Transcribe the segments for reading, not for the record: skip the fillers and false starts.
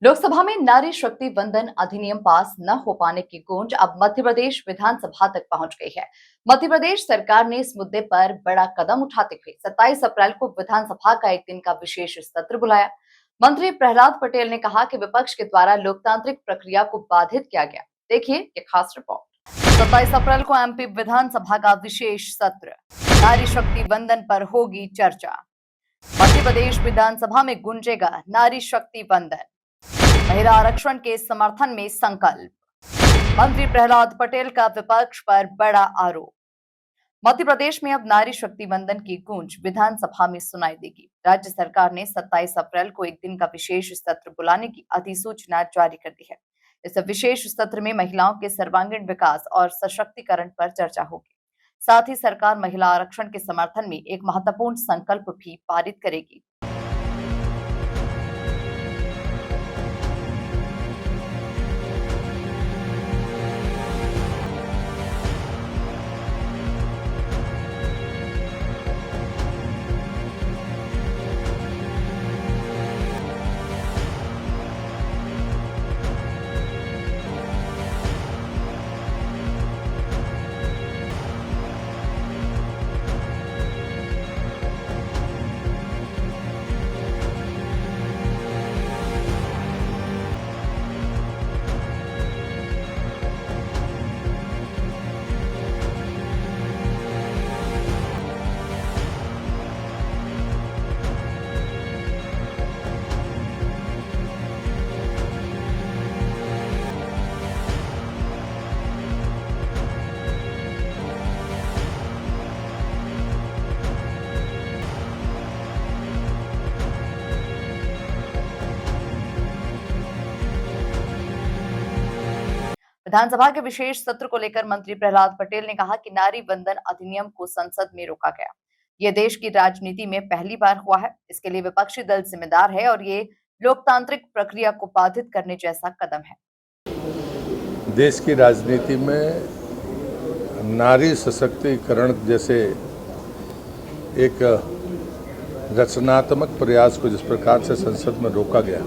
लोकसभा में नारी शक्ति वंदन अधिनियम पास न हो पाने की गूंज अब मध्य प्रदेश विधानसभा तक पहुंच गई है। मध्य प्रदेश सरकार ने इस मुद्दे पर बड़ा कदम उठाते हुए 27 अप्रैल को विधानसभा का एक दिन का विशेष सत्र बुलाया। मंत्री प्रहलाद पटेल ने कहा कि विपक्ष के द्वारा लोकतांत्रिक प्रक्रिया को बाधित किया गया। देखिए ये खास रिपोर्ट। 27 अप्रैल को एमपी विधानसभा का विशेष सत्र, नारी शक्ति वंदन पर होगी चर्चा। मध्य प्रदेश विधानसभा में गूंजेगा नारी शक्ति वंदन, महिला आरक्षण के समर्थन में संकल्प। मंत्री प्रहलाद पटेल का विपक्ष पर बड़ा आरोप। मध्य प्रदेश में अब नारी शक्ति वंदन की गूंज विधानसभा में सुनाई देगी। राज्य सरकार ने 27 अप्रैल को एक दिन का विशेष सत्र बुलाने की अधिसूचना जारी कर दी है। इस विशेष सत्र में महिलाओं के सर्वांगीण विकास और सशक्तिकरण पर चर्चा होगी। साथ ही सरकार महिला आरक्षण के समर्थन में एक महत्वपूर्ण संकल्प भी पारित करेगी। विधानसभा के विशेष सत्र को लेकर मंत्री प्रहलाद पटेल ने कहा कि नारी वंदन अधिनियम को संसद में रोका गया। ये देश की राजनीति में पहली बार हुआ है। इसके लिए विपक्षी दल जिम्मेदार है और ये लोकतांत्रिक प्रक्रिया को बाधित करने जैसा कदम है। देश की राजनीति में नारी सशक्तिकरण जैसे एक रचनात्मक प्रयास को जिस प्रकार से संसद में रोका गया,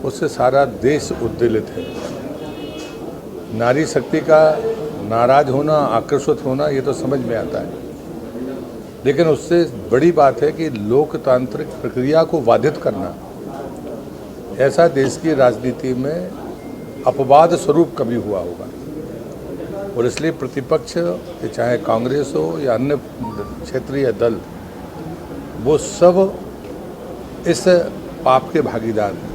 उससे सारा देश उद्वेलित है। नारी शक्ति का नाराज होना, आकर्षित होना, ये तो समझ में आता है, लेकिन उससे बड़ी बात है कि लोकतांत्रिक प्रक्रिया को बाधित करना, ऐसा देश की राजनीति में अपवाद स्वरूप कभी हुआ होगा। और इसलिए प्रतिपक्ष, चाहे कांग्रेस हो या अन्य क्षेत्रीय दल, वो सब इस पाप के भागीदार हैं।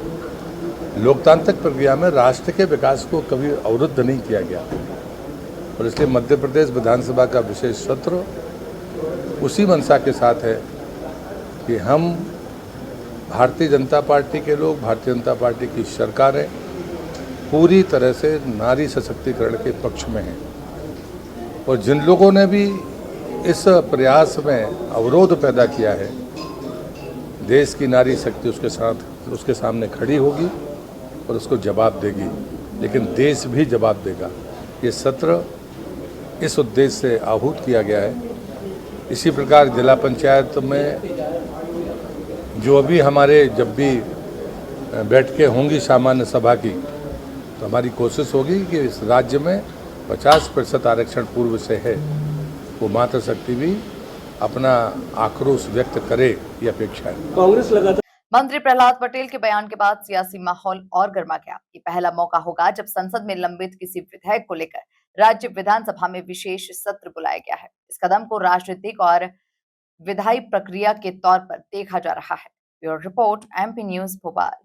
लोकतांत्रिक प्रक्रिया में राष्ट्र के विकास को कभी अवरुद्ध नहीं किया गया और इसलिए मध्य प्रदेश विधानसभा का विशेष सत्र उसी मंशा के साथ है कि हम भारतीय जनता पार्टी के लोग, भारतीय जनता पार्टी की सरकारें पूरी तरह से नारी सशक्तिकरण के पक्ष में हैं और जिन लोगों ने भी इस प्रयास में अवरोध पैदा किया है, देश की नारी शक्ति उसके सामने खड़ी होगी और उसको जवाब देगी, लेकिन देश भी जवाब देगा। ये सत्र इस उद्देश्य से आहूत किया गया है। इसी प्रकार जिला पंचायत में जो भी जब भी बैठकें होंगी सामान्य सभा की, तो हमारी कोशिश होगी कि इस राज्य में 50% आरक्षण पूर्व से है, वो मातृशक्ति भी अपना आक्रोश व्यक्त करे, ये अपेक्षा है। कांग्रेस लगातार मंत्री प्रहलाद पटेल के बयान के बाद सियासी माहौल और गर्मा गया। ये पहला मौका होगा जब संसद में लंबित किसी विधेयक को लेकर राज्य विधानसभा में विशेष सत्र बुलाया गया है। इस कदम को राजनीतिक और विधायी प्रक्रिया के तौर पर देखा जा रहा है। Bureau report, MP news, Bhopal.